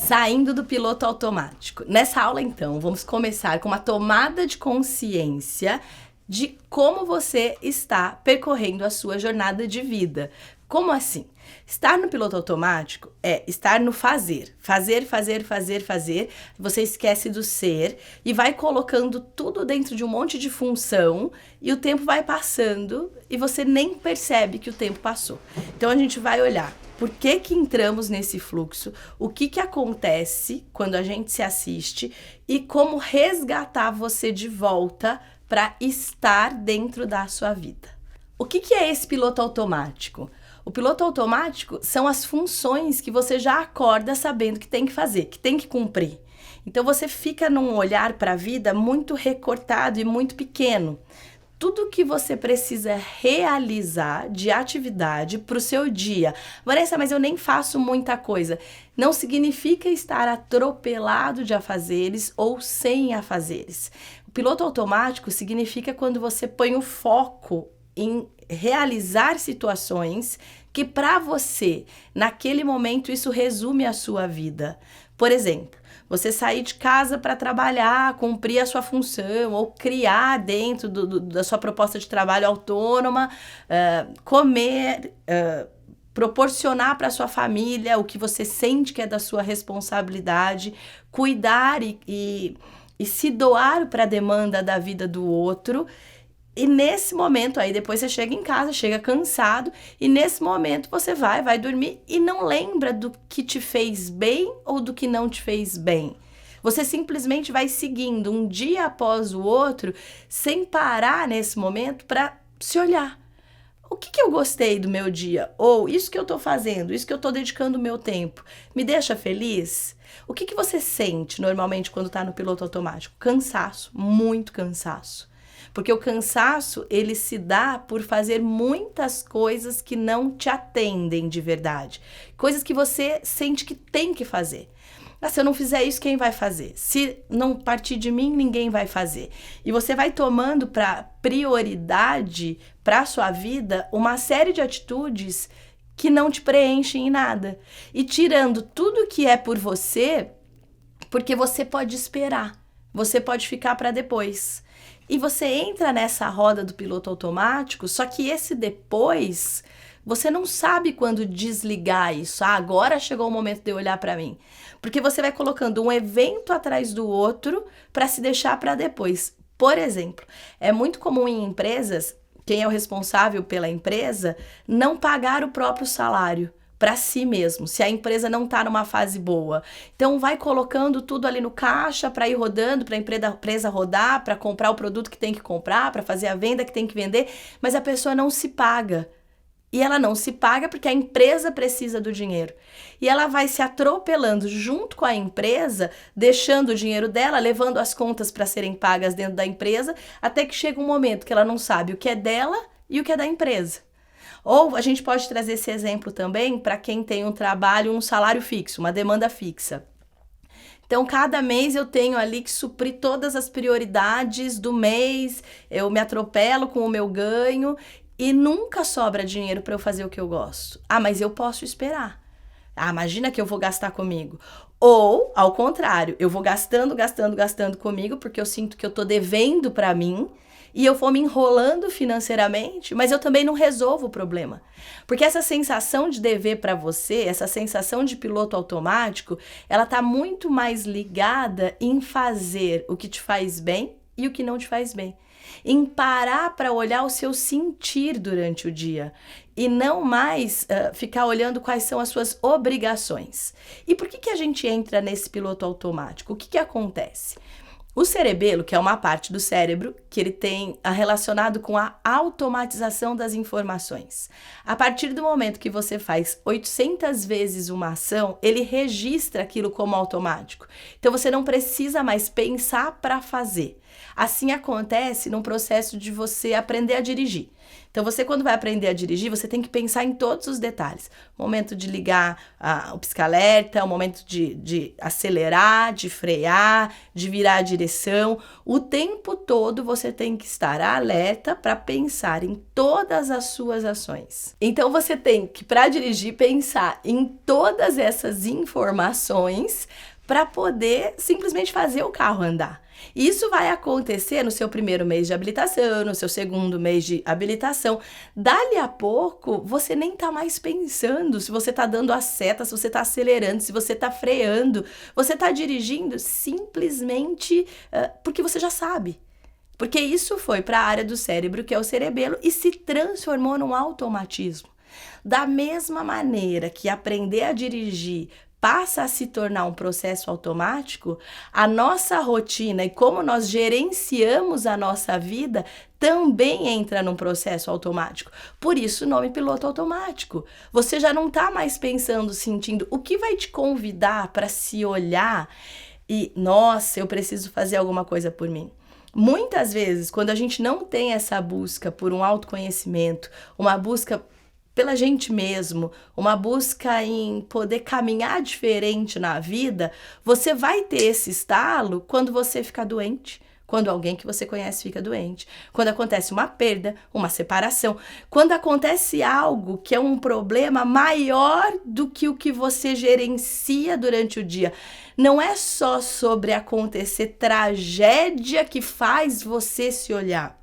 Saindo do piloto automático. Nessa aula, então, vamos começar com uma tomada de consciência de como você está percorrendo a sua jornada de vida. Como assim? Estar no piloto automático é estar no fazer. Fazer. Você esquece do ser e vai colocando tudo dentro de um monte de função e o tempo vai passando e você nem percebe que o tempo passou. Então a gente vai olhar por que entramos nesse fluxo, o que acontece quando a gente se assiste e como resgatar você de volta para estar dentro da sua vida. O que é esse piloto automático? O piloto automático são as funções que você já acorda sabendo que tem que fazer, que tem que cumprir. Então você fica num olhar para a vida muito recortado e muito pequeno. Tudo que você precisa realizar de atividade para o seu dia. Vanessa, mas eu nem faço muita coisa. Não significa estar atropelado de afazeres ou sem afazeres. O piloto automático significa quando você põe o foco em realizar situações que para você, naquele momento, isso resume a sua vida. Por exemplo, você sair de casa para trabalhar, cumprir a sua função ou criar dentro da sua proposta de trabalho autônoma, comer, proporcionar para a sua família o que você sente que é da sua responsabilidade, cuidar e se doar para a demanda da vida do outro. E nesse momento, aí depois você chega em casa, chega cansado, e nesse momento você vai dormir e não lembra do que te fez bem ou do que não te fez bem. Você simplesmente vai seguindo um dia após o outro, sem parar nesse momento para se olhar. O que eu gostei do meu dia? Ou isso que eu estou fazendo, isso que eu estou dedicando o meu tempo, me deixa feliz? O que você sente normalmente quando está no piloto automático? Cansaço, muito cansaço. Porque o cansaço, ele se dá por fazer muitas coisas que não te atendem de verdade. Coisas que você sente que tem que fazer. Se eu não fizer isso, quem vai fazer? Se não partir de mim, ninguém vai fazer. E você vai tomando para prioridade para a sua vida uma série de atitudes que não te preenchem em nada. E tirando tudo que é por você, porque você pode esperar. Você pode ficar para depois. E você entra nessa roda do piloto automático, só que esse depois, você não sabe quando desligar isso. Agora chegou o momento de eu olhar para mim. Porque você vai colocando um evento atrás do outro para se deixar para depois. Por exemplo, é muito comum em empresas, quem é o responsável pela empresa, não pagar o próprio salário para si mesmo, se a empresa não está numa fase boa. Então vai colocando tudo ali no caixa para ir rodando, para a empresa rodar, para comprar o produto que tem que comprar, para fazer a venda que tem que vender, mas a pessoa não se paga. E ela não se paga porque a empresa precisa do dinheiro. E ela vai se atropelando junto com a empresa, deixando o dinheiro dela, levando as contas para serem pagas dentro da empresa, até que chega um momento que ela não sabe o que é dela e o que é da empresa. Ou a gente pode trazer esse exemplo também para quem tem um trabalho, um salário fixo, uma demanda fixa. Então, cada mês eu tenho ali que suprir todas as prioridades do mês, eu me atropelo com o meu ganho e nunca sobra dinheiro para eu fazer o que eu gosto. Mas eu posso esperar. Imagina que eu vou gastar comigo. Ou, ao contrário, eu vou gastando comigo porque eu sinto que eu estou devendo para mim, e eu vou me enrolando financeiramente, mas eu também não resolvo o problema. Porque essa sensação de dever para você, essa sensação de piloto automático, ela está muito mais ligada em fazer o que te faz bem e o que não te faz bem. Em parar para olhar o seu sentir durante o dia e não mais ficar olhando quais são as suas obrigações. E por que a gente entra nesse piloto automático? O que acontece? O cerebelo, que é uma parte do cérebro que ele tem relacionado com a automatização das informações. A partir do momento que você faz 800 vezes uma ação, ele registra aquilo como automático. Então você não precisa mais pensar para fazer. Assim acontece num processo de você aprender a dirigir. Então, você quando vai aprender a dirigir, você tem que pensar em todos os detalhes. Momento de ligar o pisca-alerta, o momento de acelerar, de frear, de virar a direção. O tempo todo você tem que estar alerta para pensar em todas as suas ações. Então, você tem que, para dirigir, pensar em todas essas informações para poder simplesmente fazer o carro andar. Isso vai acontecer no seu primeiro mês de habilitação, no seu segundo mês de habilitação. Dali a pouco, você nem tá mais pensando se você tá dando a seta, se você tá acelerando, se você tá freando. Você tá dirigindo simplesmente porque você já sabe. Porque isso foi para a área do cérebro, que é o cerebelo, e se transformou num automatismo. Da mesma maneira que aprender a dirigir passa a se tornar um processo automático, a nossa rotina e como nós gerenciamos a nossa vida também entra num processo automático. Por isso o nome piloto automático. Você já não está mais pensando, sentindo o que vai te convidar para se olhar e, nossa, eu preciso fazer alguma coisa por mim. Muitas vezes, quando a gente não tem essa busca por um autoconhecimento, uma busca pela gente mesmo, uma busca em poder caminhar diferente na vida, você vai ter esse estalo quando você ficar doente, quando alguém que você conhece fica doente, quando acontece uma perda, uma separação, quando acontece algo que é um problema maior do que o que você gerencia durante o dia. Não é só sobre acontecer tragédia que faz você se olhar.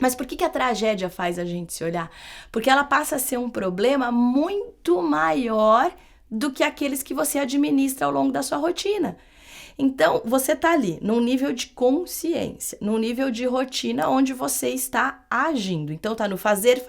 Mas por que a tragédia faz a gente se olhar? Porque ela passa a ser um problema muito maior do que aqueles que você administra ao longo da sua rotina. Então, você está ali num nível de consciência, num nível de rotina onde você está agindo. Então, está no fazer.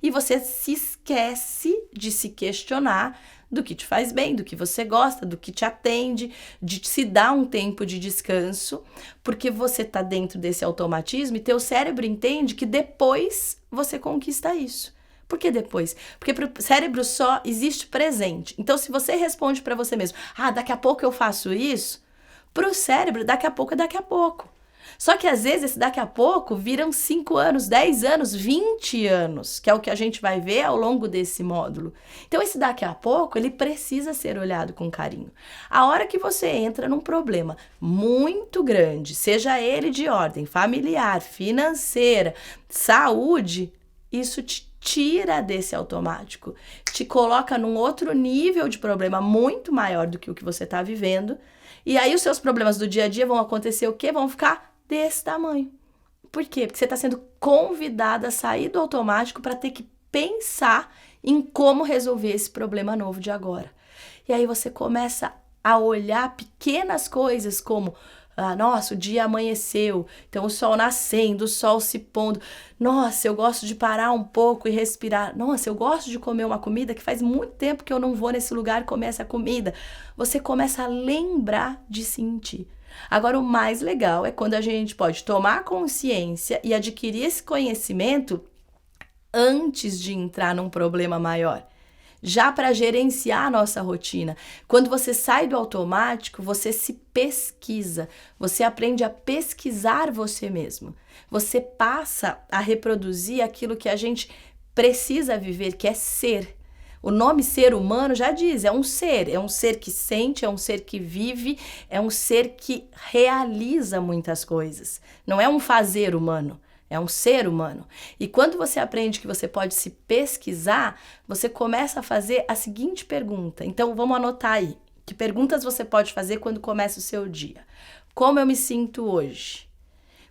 E você se esquece de se questionar do que te faz bem, do que você gosta, do que te atende, de se dar um tempo de descanso, porque você está dentro desse automatismo e teu cérebro entende que depois você conquista isso. Por que depois? Porque para o cérebro só existe presente. Então, se você responde para você mesmo, daqui a pouco eu faço isso, para o cérebro, daqui a pouco é daqui a pouco. Só que às vezes esse daqui a pouco viram 5 anos, 10 anos, 20 anos, que é o que a gente vai ver ao longo desse módulo. Então esse daqui a pouco, ele precisa ser olhado com carinho. A hora que você entra num problema muito grande, seja ele de ordem familiar, financeira, saúde, isso te tira desse automático, te coloca num outro nível de problema muito maior do que o que você está vivendo. E aí os seus problemas do dia a dia vão acontecer o quê? Vão ficar desse tamanho. Por quê? Porque você está sendo convidada a sair do automático para ter que pensar em como resolver esse problema novo de agora. E aí você começa a olhar pequenas coisas como nossa, o dia amanheceu, então o sol nascendo, o sol se pondo. Nossa, eu gosto de parar um pouco e respirar. Nossa, eu gosto de comer uma comida que faz muito tempo que eu não vou nesse lugar comer essa comida. Você começa a lembrar de sentir. Agora, o mais legal é quando a gente pode tomar consciência e adquirir esse conhecimento antes de entrar num problema maior. Já para gerenciar a nossa rotina. Quando você sai do automático, você se pesquisa, você aprende a pesquisar você mesmo. Você passa a reproduzir aquilo que a gente precisa viver, que é ser. O nome ser humano já diz, é um ser que sente, é um ser que vive, é um ser que realiza muitas coisas. Não é um fazer humano. É um ser humano. E quando você aprende que você pode se pesquisar, você começa a fazer a seguinte pergunta. Então, vamos anotar aí. Que perguntas você pode fazer quando começa o seu dia? Como eu me sinto hoje?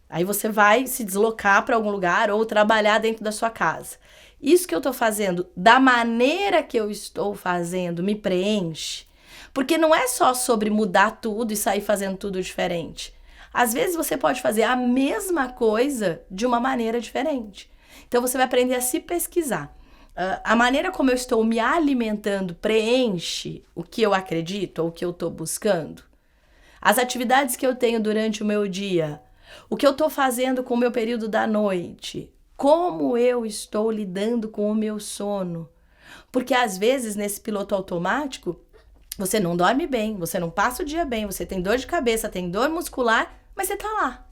Aí você vai se deslocar para algum lugar ou trabalhar dentro da sua casa. Isso que eu estou fazendo, da maneira que eu estou fazendo, me preenche? Porque não é só sobre mudar tudo e sair fazendo tudo diferente. Às vezes você pode fazer a mesma coisa de uma maneira diferente. Então você vai aprender a se pesquisar. A maneira como eu estou me alimentando preenche o que eu acredito ou o que eu estou buscando? As atividades que eu tenho durante o meu dia, o que eu estou fazendo com o meu período da noite, como eu estou lidando com o meu sono? Porque às vezes nesse piloto automático, você não dorme bem, você não passa o dia bem, você tem dor de cabeça, tem dor muscular, mas você tá lá.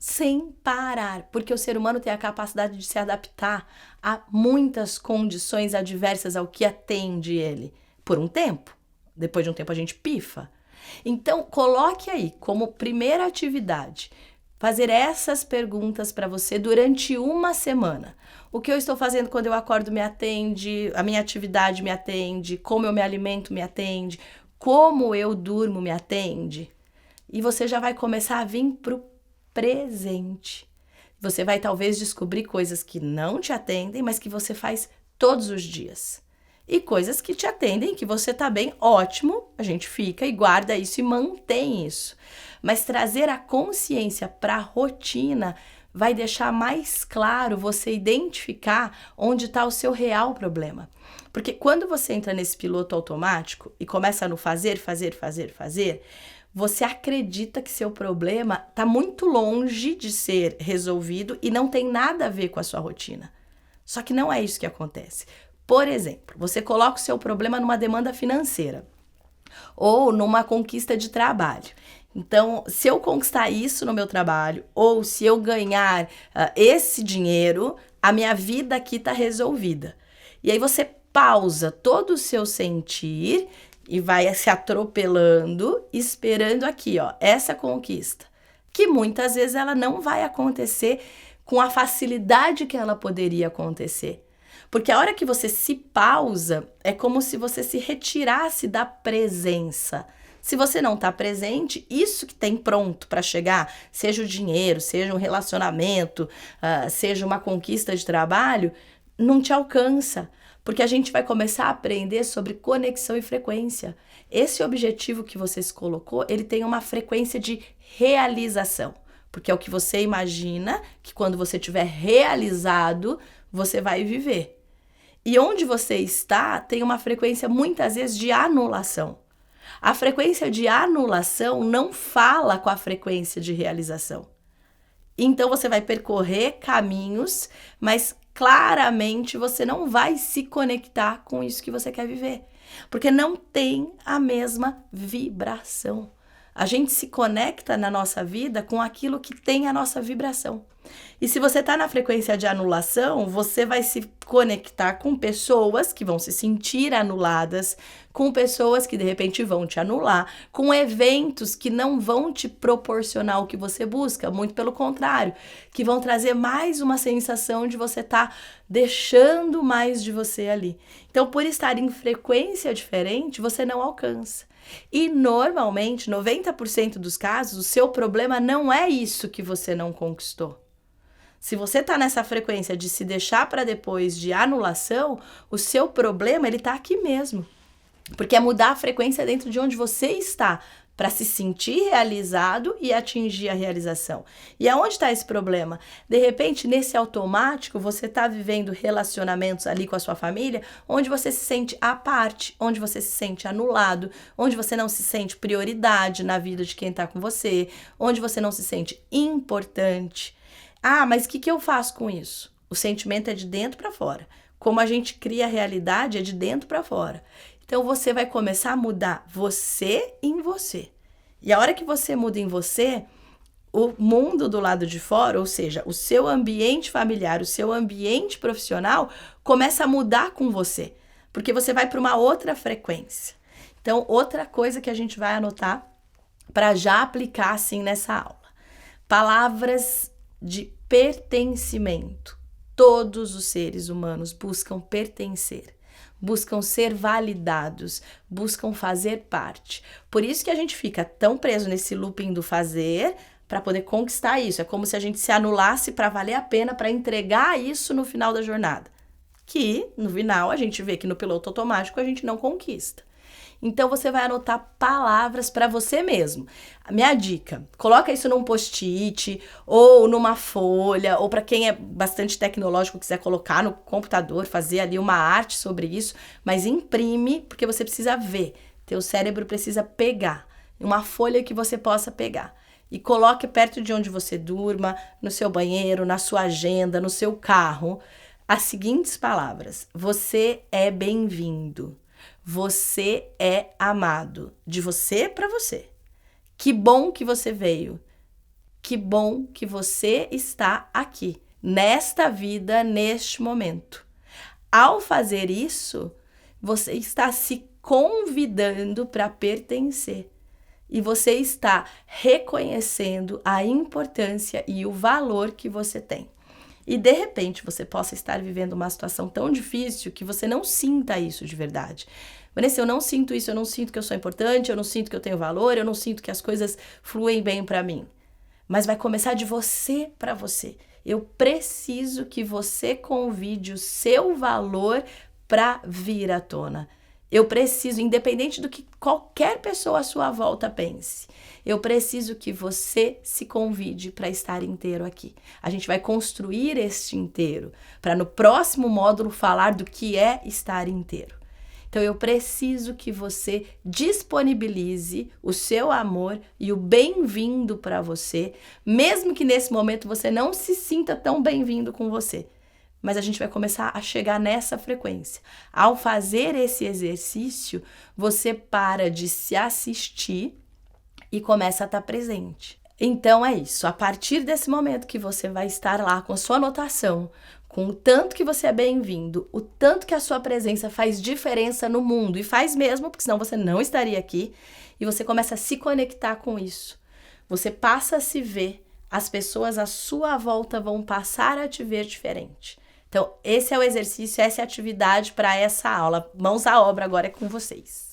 sem parar, porque o ser humano tem a capacidade de se adaptar a muitas condições adversas ao que atende ele, por um tempo. Depois de um tempo a gente pifa. Então, coloque aí como primeira atividade fazer essas perguntas para você durante uma semana. O que eu estou fazendo quando eu acordo me atende, a minha atividade me atende, como eu me alimento me atende, como eu durmo me atende. E você já vai começar a vir pro presente. Você vai talvez descobrir coisas que não te atendem, mas que você faz todos os dias. E coisas que te atendem, que você tá bem, ótimo, a gente fica e guarda isso e mantém isso. Mas trazer a consciência para a rotina vai deixar mais claro você identificar onde está o seu real problema. Porque quando você entra nesse piloto automático e começa no fazer, você acredita que seu problema está muito longe de ser resolvido e não tem nada a ver com a sua rotina. Só que não é isso que acontece. Por exemplo, você coloca o seu problema numa demanda financeira ou numa conquista de trabalho. Então, se eu conquistar isso no meu trabalho ou se eu ganhar esse dinheiro, a minha vida aqui está resolvida. E aí você pausa todo o seu sentir e vai se atropelando, esperando aqui, ó, essa conquista, que muitas vezes ela não vai acontecer com a facilidade que ela poderia acontecer. Porque a hora que você se pausa, é como se você se retirasse da presença. Se você não está presente, isso que tem pronto para chegar, seja o dinheiro, seja um relacionamento, seja uma conquista de trabalho, não te alcança. Porque a gente vai começar a aprender sobre conexão e frequência. Esse objetivo que você se colocou, ele tem uma frequência de realização. Porque é o que você imagina que quando você tiver realizado, você vai viver. E onde você está tem uma frequência muitas vezes de anulação. A frequência de anulação não fala com a frequência de realização. Então você vai percorrer caminhos, mas claramente você não vai se conectar com isso que você quer viver, porque não tem a mesma vibração. A gente se conecta na nossa vida com aquilo que tem a nossa vibração. E se você está na frequência de anulação, você vai se conectar com pessoas que vão se sentir anuladas, com pessoas que de repente vão te anular, com eventos que não vão te proporcionar o que você busca, muito pelo contrário, que vão trazer mais uma sensação de você estar deixando mais de você ali. Então, por estar em frequência diferente, você não alcança. E normalmente, 90% dos casos, o seu problema não é isso que você não conquistou. Se você está nessa frequência de se deixar para depois, de anulação, o seu problema ele está aqui mesmo. Porque é mudar a frequência dentro de onde você está, para se sentir realizado e atingir a realização. E aonde está esse problema? De repente, nesse automático, você está vivendo relacionamentos ali com a sua família, onde você se sente à parte, onde você se sente anulado, onde você não se sente prioridade na vida de quem está com você, onde você não se sente importante. Ah, mas o que eu faço com isso? O sentimento é de dentro para fora. Como a gente cria a realidade é de dentro para fora. Então, você vai começar a mudar você em você. E a hora que você muda em você, o mundo do lado de fora, ou seja, o seu ambiente familiar, o seu ambiente profissional, começa a mudar com você. Porque você vai para uma outra frequência. Então, outra coisa que a gente vai anotar para já aplicar assim nessa aula. Palavras de pertencimento. Todos os seres humanos buscam pertencer. Buscam ser validados, buscam fazer parte. Por isso que a gente fica tão preso nesse looping do fazer para poder conquistar isso. É como se a gente se anulasse para valer a pena, para entregar isso no final da jornada. Que, no final, a gente vê que no piloto automático a gente não conquista. Então, você vai anotar palavras para você mesmo. A minha dica, coloca isso num post-it ou numa folha, ou para quem é bastante tecnológico, quiser colocar no computador, fazer ali uma arte sobre isso, mas imprime, porque você precisa ver. Teu cérebro precisa pegar. Uma folha que você possa pegar. E coloque perto de onde você durma, no seu banheiro, na sua agenda, no seu carro, as seguintes palavras. Você é bem-vindo. Você é amado, de você para você. Que bom que você veio. Que bom que você está aqui, nesta vida, neste momento. Ao fazer isso, você está se convidando para pertencer. E você está reconhecendo a importância e o valor que você tem. E de repente você possa estar vivendo uma situação tão difícil que você não sinta isso de verdade. Vanessa, eu não sinto isso, eu não sinto que eu sou importante, eu não sinto que eu tenho valor, eu não sinto que as coisas fluem bem para mim. Mas vai começar de você para você. Eu preciso que você convide o seu valor para vir à tona. Eu preciso, independente do que qualquer pessoa à sua volta pense, eu preciso que você se convide para estar inteiro aqui. A gente vai construir este inteiro, para no próximo módulo falar do que é estar inteiro. Então eu preciso que você disponibilize o seu amor e o bem-vindo para você, mesmo que nesse momento você não se sinta tão bem-vindo com você. Mas a gente vai começar a chegar nessa frequência. Ao fazer esse exercício, você para de se assistir e começa a estar presente. Então é isso. A partir desse momento que você vai estar lá com a sua anotação, com o tanto que você é bem-vindo, o tanto que a sua presença faz diferença no mundo, e faz mesmo, porque senão você não estaria aqui, e você começa a se conectar com isso. Você passa a se ver, as pessoas à sua volta vão passar a te ver diferente. Então, esse é o exercício, essa é a atividade para essa aula. Mãos à obra agora é com vocês.